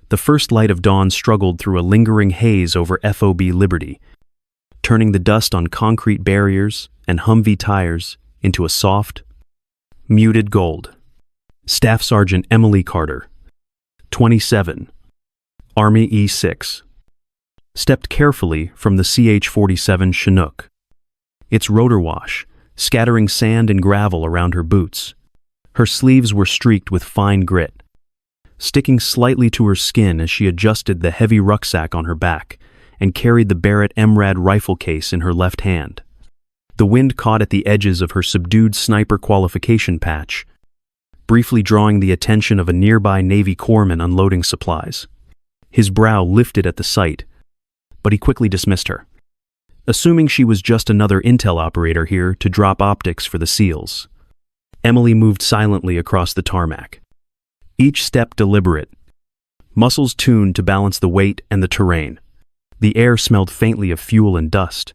The first light of dawn struggled through a lingering haze over FOB Liberty, turning the dust on concrete barriers and Humvee tires into a soft, muted gold. Staff Sergeant Emily Carter, 27, Army E6, stepped carefully from the CH-47 Chinook, its rotor wash scattering sand and gravel around her boots. Her sleeves were streaked with fine grit, sticking slightly to her skin as she adjusted the heavy rucksack on her back and carried the Barrett MRAD rifle case in her left hand. The wind caught at the edges of her subdued sniper qualification patch, briefly drawing the attention of a nearby Navy corpsman unloading supplies. His brow lifted at the sight, but he quickly dismissed her, assuming she was just another intel operator here to drop optics for the SEALs. Emily moved silently across the tarmac, each step deliberate, muscles tuned to balance the weight and the terrain. The air smelled faintly of fuel and dust,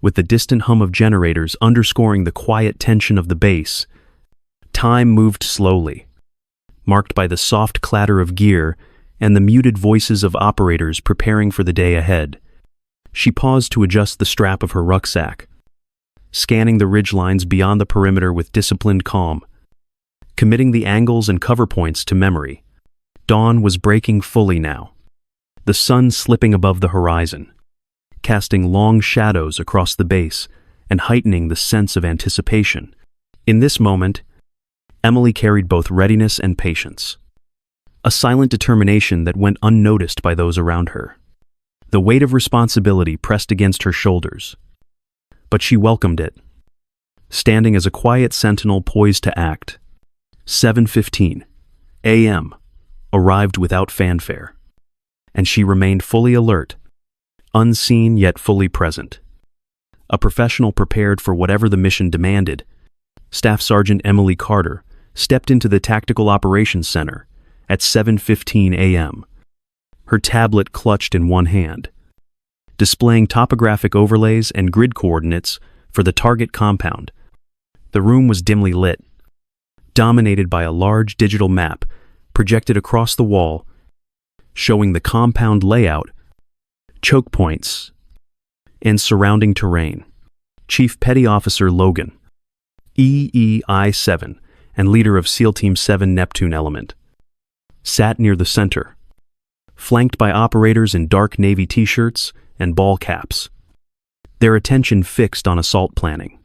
with the distant hum of generators underscoring the quiet tension of the base. Time moved slowly, marked by the soft clatter of gear and the muted voices of operators preparing for the day ahead. She paused to adjust the strap of her rucksack, scanning the ridgelines beyond the perimeter with disciplined calm, committing the angles and cover points to memory. Dawn was breaking fully now, the sun slipping above the horizon, casting long shadows across the base and heightening the sense of anticipation. In this moment, Emily carried both readiness and patience, a silent determination that went unnoticed by those around her. The weight of responsibility pressed against her shoulders, but she welcomed it, standing as a quiet sentinel poised to act. 7:15 a.m. arrived without fanfare, and she remained fully alert, unseen yet fully present. A professional prepared for whatever the mission demanded, Staff Sergeant Emily Carter stepped into the Tactical Operations Center at 7:15 a.m., her tablet clutched in one hand, displaying topographic overlays and grid coordinates for the target compound. The room was dimly lit, dominated by a large digital map projected across the wall, showing the compound layout, choke points, and surrounding terrain. Chief Petty Officer Logan, EEI-7 and leader of SEAL Team 7 Neptune Element, sat near the center, flanked by operators in dark navy t-shirts and ball caps, their attention fixed on assault planning.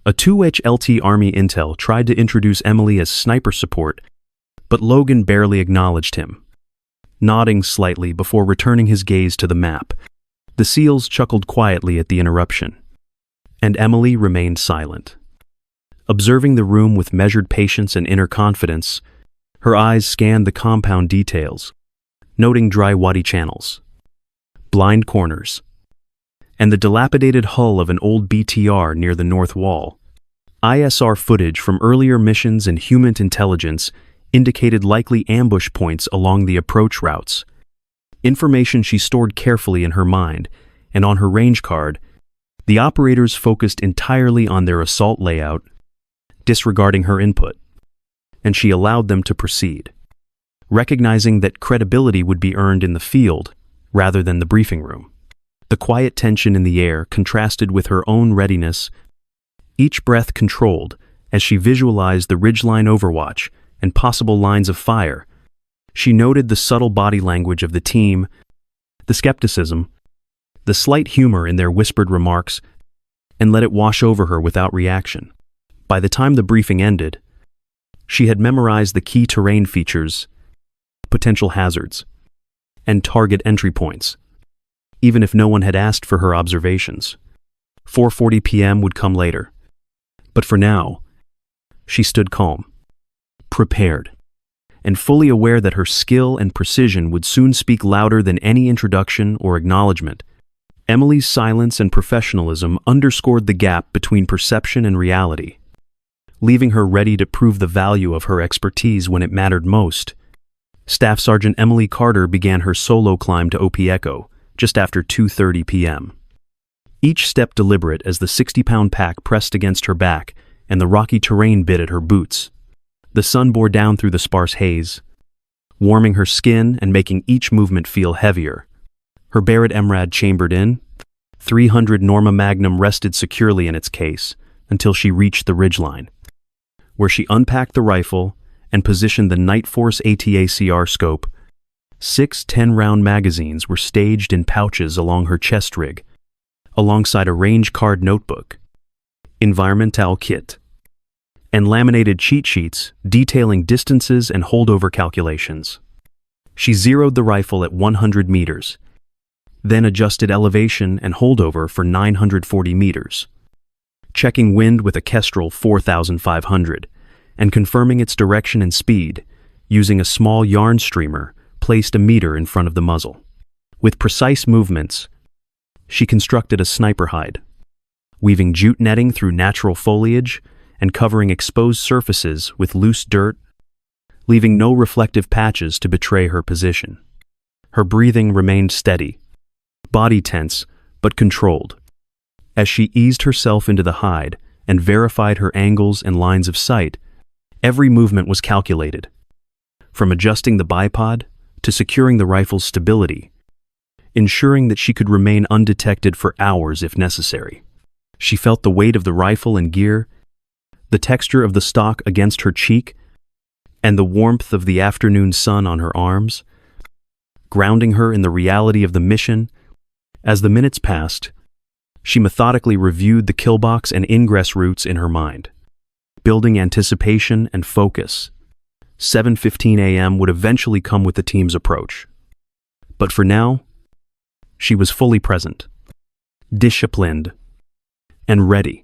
A 2HLT Army intel tried to introduce Emily as sniper support, but Logan barely acknowledged him, nodding slightly before returning his gaze to the map. The SEALs chuckled quietly at the interruption, and Emily remained silent, observing the room with measured patience and inner confidence. Her eyes scanned the compound details, noting dry waddy channels, blind corners, and the dilapidated hull of an old BTR near the north wall. ISR footage from earlier missions and human intelligence indicated likely ambush points along the approach routes, information she stored carefully in her mind, and on her range card. The operators focused entirely on their assault layout, disregarding her input, and she allowed them to proceed, recognizing that credibility would be earned in the field rather than the briefing room. The quiet tension in the air contrasted with her own readiness, each breath controlled as she visualized the ridgeline overwatch and possible lines of fire. She noted the subtle body language of the team, the skepticism, the slight humor in their whispered remarks, and let it wash over her without reaction. By the time the briefing ended, she had memorized the key terrain features, potential hazards, and target entry points, even if no one had asked for her observations. 4:40 p.m. would come later, but for now, she stood calm, prepared, and fully aware that her skill and precision would soon speak louder than any introduction or acknowledgement. Emily's silence and professionalism underscored the gap between perception and reality, leaving her ready to prove the value of her expertise when it mattered most. Staff Sergeant Emily Carter began her solo climb to OP Echo just after 2:30 p.m. Each step deliberate as the 60-pound pack pressed against her back and the rocky terrain bit at her boots. The sun bore down through the sparse haze, warming her skin and making each movement feel heavier. Her Barrett MRAD chambered in, 300 Norma Magnum rested securely in its case until she reached the ridgeline, where she unpacked the rifle and positioned the Night Force ATACR scope. 6 10-round magazines were staged in pouches along her chest rig, alongside a range card notebook, environmental kit, and laminated cheat sheets detailing distances and holdover calculations. She zeroed the rifle at 100 meters, then adjusted elevation and holdover for 940 meters, checking wind with a Kestrel 4500, and confirming its direction and speed using a small yarn streamer placed a meter in front of the muzzle. With precise movements, she constructed a sniper hide, weaving jute netting through natural foliage and covering exposed surfaces with loose dirt, leaving no reflective patches to betray her position. Her breathing remained steady, body tense but controlled, as she eased herself into the hide and verified her angles and lines of sight. Every movement was calculated, from adjusting the bipod to securing the rifle's stability, ensuring that she could remain undetected for hours if necessary. She felt the weight of the rifle and gear, the texture of the stock against her cheek, and the warmth of the afternoon sun on her arms, grounding her in the reality of the mission. As the minutes passed, she methodically reviewed the killbox and ingress routes in her mind, building anticipation and focus. 7:15 a.m. would eventually come with the team's approach. But for now, she was fully present, disciplined, and ready.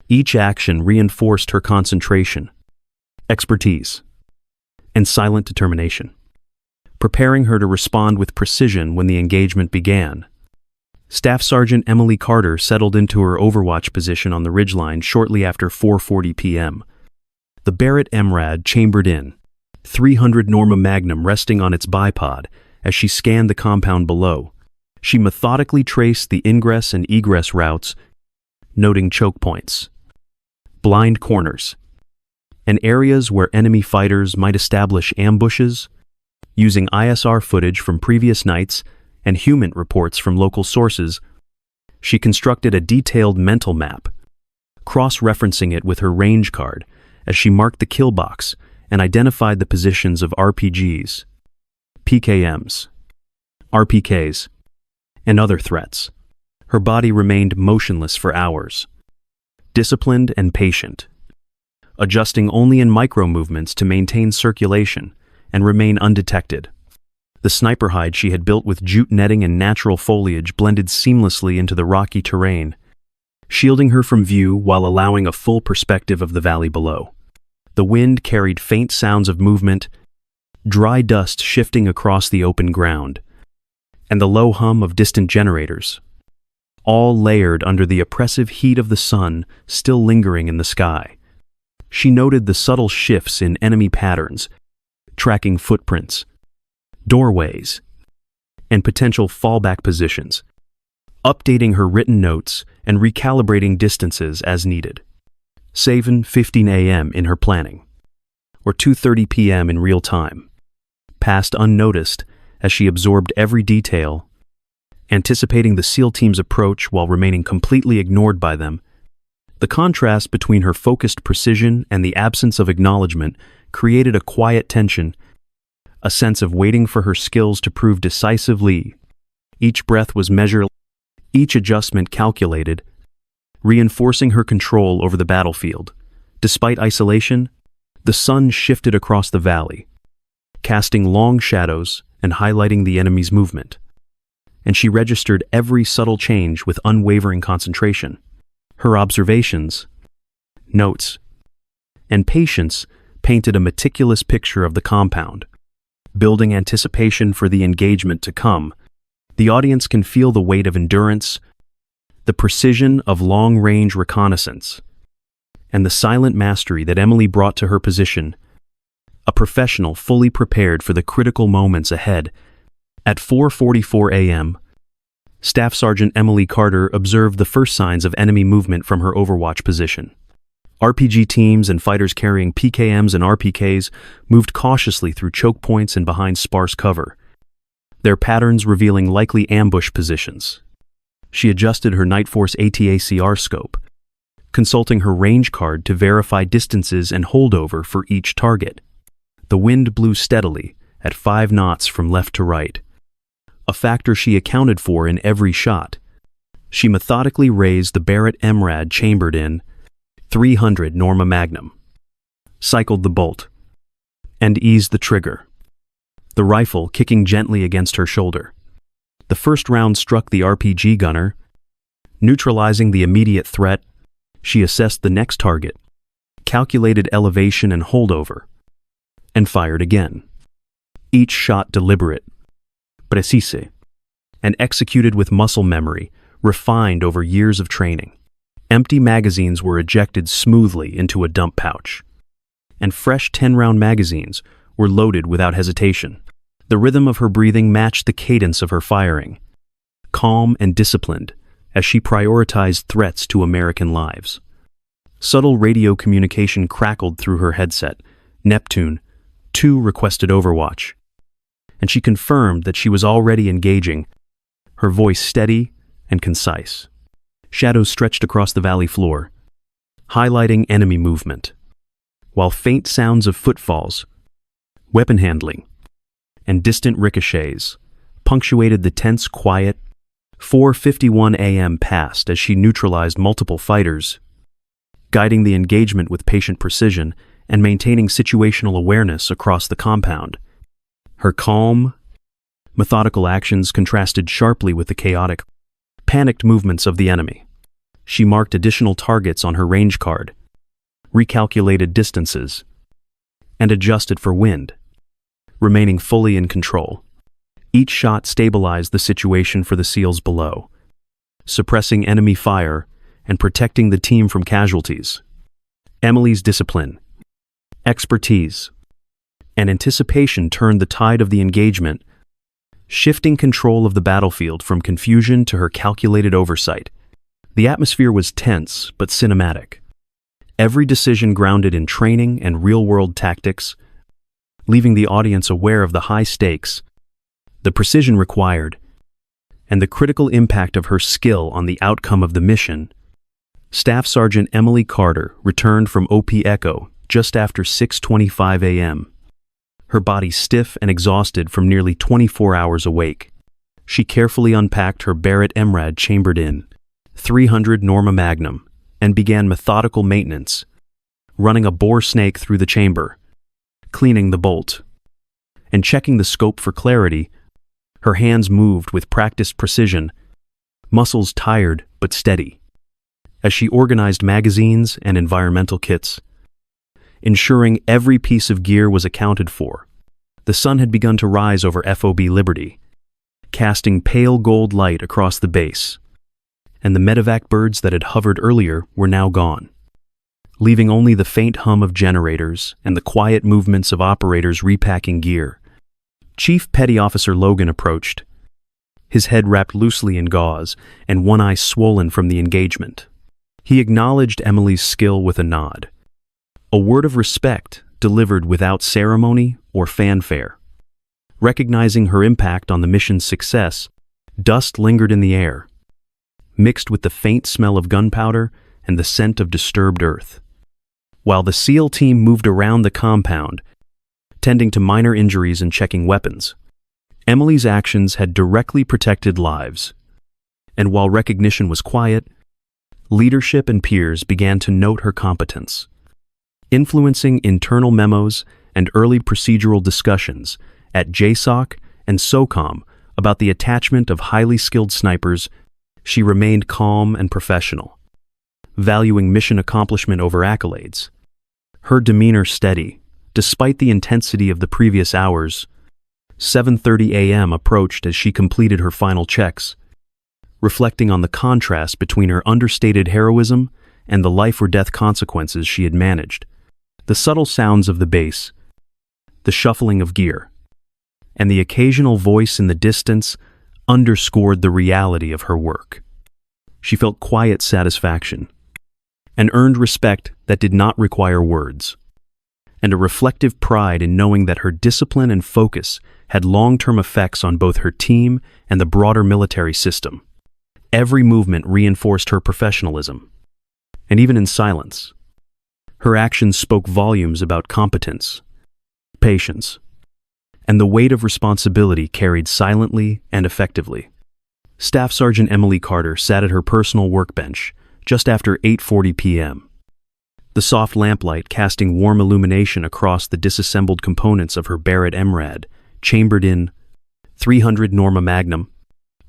Each action reinforced her concentration, expertise, and silent determination, preparing her to respond with precision when the engagement began. Staff Sergeant Emily Carter settled into her overwatch position on the ridgeline shortly after 4:40 p.m. The Barrett MRAD chambered in, 300 Norma Magnum resting on its bipod as she scanned the compound below. She methodically traced the ingress and egress routes, noting choke points, blind corners, and areas where enemy fighters might establish ambushes. Using ISR footage from previous nights and human reports from local sources, she constructed a detailed mental map, cross-referencing it with her range card as she marked the kill box and identified the positions of RPGs, PKMs, RPKs, and other threats. Her body remained motionless for hours, disciplined and patient, adjusting only in micro-movements to maintain circulation and remain undetected. The sniper hide she had built with jute netting and natural foliage blended seamlessly into the rocky terrain, shielding her from view while allowing a full perspective of the valley below. The wind carried faint sounds of movement, dry dust shifting across the open ground, and the low hum of distant generators, all layered under the oppressive heat of the sun still lingering in the sky. She noted the subtle shifts in enemy patterns, tracking footprints, doorways, and potential fallback positions, updating her written notes and recalibrating distances as needed. 7:15 a.m. in her planning, or 2:30 p.m. in real time, passed unnoticed as she absorbed every detail, anticipating the SEAL team's approach while remaining completely ignored by them. The contrast between her focused precision and the absence of acknowledgement created a quiet tension, a sense of waiting for her skills to prove decisively. Each breath was measured, each adjustment calculated, reinforcing her control over the battlefield. Despite isolation, the sun shifted across the valley, casting long shadows and highlighting the enemy's movement, and she registered every subtle change with unwavering concentration. Her observations, notes, and patience painted a meticulous picture of the compound, building anticipation for the engagement to come. The audience can feel the weight of endurance, the precision of long-range reconnaissance, and the silent mastery that Emily brought to her position, a professional fully prepared for the critical moments ahead. At 4:44 a.m., Staff Sergeant Emily Carter observed the first signs of enemy movement from her overwatch position. RPG teams and fighters carrying PKMs and RPKs moved cautiously through choke points and behind sparse cover, their patterns revealing likely ambush positions. She adjusted her Nightforce ATACR scope, consulting her range card to verify distances and holdover for each target. The wind blew steadily, at 5 knots from left to right, a factor she accounted for in every shot. She methodically raised the Barrett MRAD chambered in .300 Norma Magnum, cycled the bolt, and eased the trigger, the rifle kicking gently against her shoulder. The first round struck the RPG gunner, neutralizing the immediate threat. She assessed the next target, calculated elevation and holdover, and fired again. Each shot deliberate, precise, and executed with muscle memory, refined over years of training. Empty magazines were ejected smoothly into a dump pouch, and fresh 10-round magazines were loaded without hesitation. The rhythm of her breathing matched the cadence of her firing, calm and disciplined as she prioritized threats to American lives. Subtle radio communication crackled through her headset. Neptune 2 requested overwatch, and she confirmed that she was already engaging, her voice steady and concise. Shadows stretched across the valley floor, highlighting enemy movement, while faint sounds of footfalls, weapon handling, and distant ricochets punctuated the tense quiet. 4:51 a.m. passed as she neutralized multiple fighters, guiding the engagement with patient precision and maintaining situational awareness across the compound. Her calm, methodical actions contrasted sharply with the chaotic, panicked movements of the enemy. She marked additional targets on her range card, recalculated distances, and adjusted for wind, remaining fully in control. Each shot stabilized the situation for the SEALs below, suppressing enemy fire and protecting the team from casualties. Emily's discipline, expertise, and anticipation turned the tide of the engagement, shifting control of the battlefield from confusion to her calculated oversight. The atmosphere was tense but cinematic, every decision grounded in training and real-world tactics, leaving the audience aware of the high stakes, the precision required, and the critical impact of her skill on the outcome of the mission. Staff Sergeant Emily Carter returned from OP Echo just after 6:25 a.m., her body stiff and exhausted from nearly 24 hours awake. She carefully unpacked her Barrett MRAD chambered in .300 Norma Magnum and began methodical maintenance, running a bore snake through the chamber, cleaning the bolt, and checking the scope for clarity. Her hands moved with practiced precision, muscles tired but steady, as she organized magazines and environmental kits, ensuring every piece of gear was accounted for. The sun had begun to rise over FOB Liberty, casting pale gold light across the base, and the medevac birds that had hovered earlier were now gone, leaving only the faint hum of generators and the quiet movements of operators repacking gear. Chief Petty Officer Logan approached, his head wrapped loosely in gauze and one eye swollen from the engagement. He acknowledged Emily's skill with a nod, a word of respect delivered without ceremony or fanfare. Recognizing her impact on the mission's success, dust lingered in the air, mixed with the faint smell of gunpowder and the scent of disturbed earth. While the SEAL team moved around the compound, tending to minor injuries and checking weapons, Emily's actions had directly protected lives. And while recognition was quiet, leadership and peers began to note her competence, influencing internal memos and early procedural discussions at JSOC and SOCOM about the attachment of highly skilled snipers. She remained calm and professional, valuing mission accomplishment over accolades. Her demeanor steady, despite the intensity of the previous hours. 7:30 a.m. approached as she completed her final checks, reflecting on the contrast between her understated heroism and the life-or-death consequences she had managed. The subtle sounds of the base, the shuffling of gear, and the occasional voice in the distance underscored the reality of her work. She felt quiet satisfaction, an earned respect that did not require words, and a reflective pride in knowing that her discipline and focus had long-term effects on both her team and the broader military system. Every movement reinforced her professionalism, and even in silence, her actions spoke volumes about competence, patience, and the weight of responsibility carried silently and effectively. Staff Sergeant Emily Carter sat at her personal workbench just after 8:40 p.m., the soft lamplight casting warm illumination across the disassembled components of her Barrett MRAD, chambered in .300 Norma Magnum.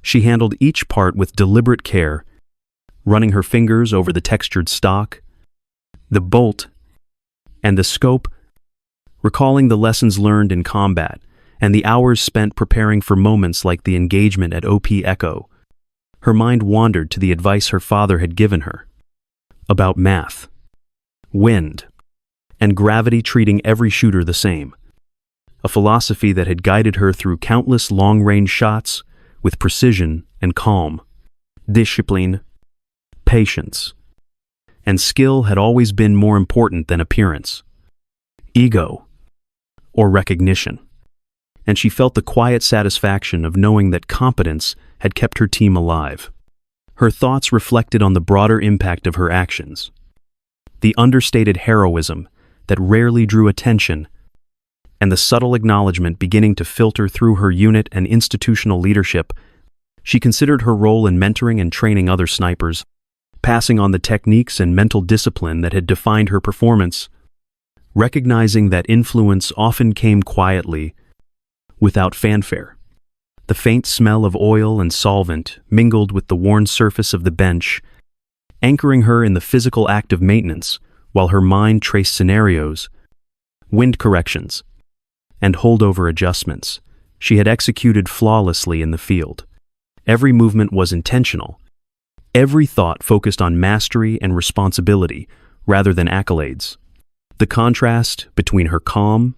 She handled each part with deliberate care, running her fingers over the textured stock, the bolt, and the scope, recalling the lessons learned in combat and the hours spent preparing for moments like the engagement at OP Echo. Her mind wandered to the advice her father had given her about math, wind, and gravity, treating every shooter the same, a philosophy that had guided her through countless long-range shots with precision and calm. Discipline, patience, and skill had always been more important than appearance, ego, or recognition, and she felt the quiet satisfaction of knowing that competence had kept her team alive. Her thoughts reflected on the broader impact of her actions, the understated heroism that rarely drew attention, and the subtle acknowledgement beginning to filter through her unit and institutional leadership. She considered her role in mentoring and training other snipers, passing on the techniques and mental discipline that had defined her performance, recognizing that influence often came quietly, without fanfare. The faint smell of oil and solvent mingled with the worn surface of the bench, anchoring her in the physical act of maintenance, while her mind traced scenarios, wind corrections, and holdover adjustments she had executed flawlessly in the field. Every movement was intentional. Every thought focused on mastery and responsibility rather than accolades. The contrast between her calm,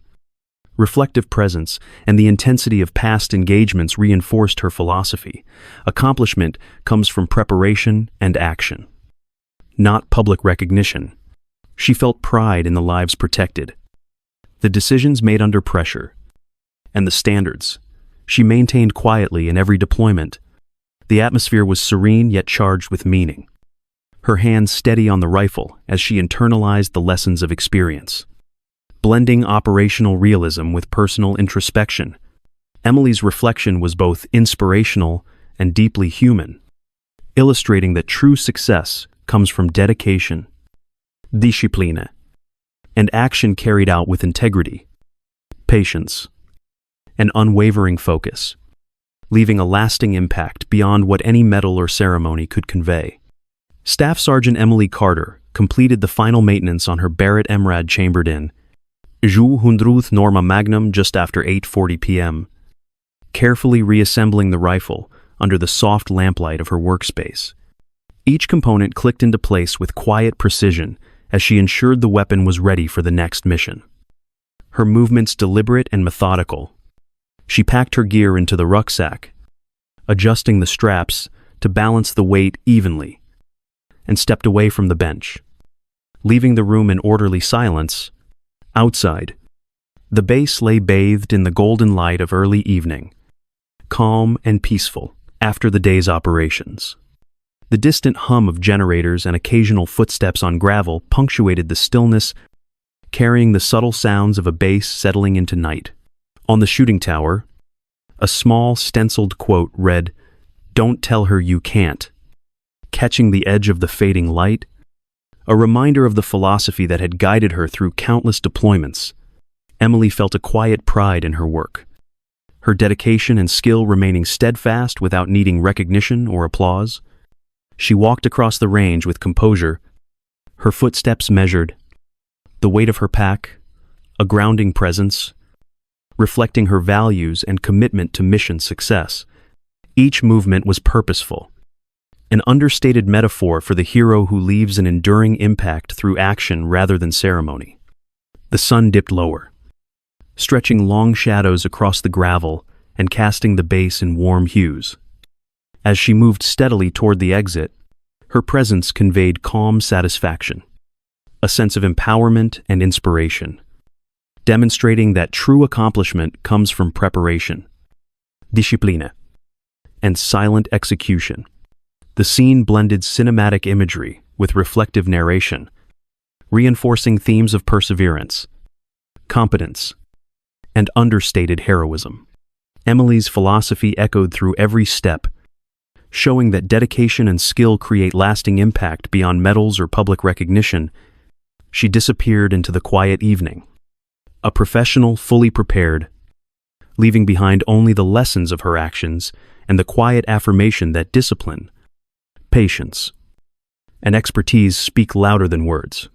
reflective presence and the intensity of past engagements reinforced her philosophy. Accomplishment comes from preparation and action, not public recognition. She felt pride in the lives protected, the decisions made under pressure, and the standards she maintained quietly in every deployment. The atmosphere was serene yet charged with meaning, her hands steady on the rifle as she internalized the lessons of experience. Blending operational realism with personal introspection, Emily's reflection was both inspirational and deeply human, illustrating that true success comes from dedication, discipline, and action carried out with integrity, patience, and unwavering focus, leaving a lasting impact beyond what any medal or ceremony could convey. Staff Sergeant Emily Carter completed the final maintenance on her Barrett MRAD chambered in .100 Norma Magnum just after 8:40 p.m., carefully reassembling the rifle under the soft lamplight of her workspace. Each component clicked into place with quiet precision as she ensured the weapon was ready for the next mission. Her movements deliberate and methodical. She packed her gear into the rucksack, adjusting the straps to balance the weight evenly, and stepped away from the bench, leaving the room in orderly silence. Outside, the base lay bathed in the golden light of early evening, calm and peaceful after the day's operations. The distant hum of generators and occasional footsteps on gravel punctuated the stillness, carrying the subtle sounds of a base settling into night. On the shooting tower, a small stenciled quote read, "Don't tell her you can't," catching the edge of the fading light, a reminder of the philosophy that had guided her through countless deployments. Emily felt a quiet pride in her work, her dedication and skill remaining steadfast without needing recognition or applause. She walked across the range with composure, her footsteps measured, the weight of her pack, a grounding presence, reflecting her values and commitment to mission success. Each movement was purposeful, an understated metaphor for the hero who leaves an enduring impact through action rather than ceremony. The sun dipped lower, stretching long shadows across the gravel and casting the base in warm hues. As she moved steadily toward the exit, Her presence conveyed calm satisfaction, a sense of empowerment and inspiration, demonstrating that true accomplishment comes from preparation, disciplina, and silent execution. The scene blended cinematic imagery with reflective narration, reinforcing themes of perseverance, competence, and understated heroism. Emily's philosophy echoed through every step, showing that dedication and skill create lasting impact beyond medals or public recognition. She disappeared into the quiet evening, a professional fully prepared, leaving behind only the lessons of her actions and the quiet affirmation that discipline, patience, and expertise speak louder than words.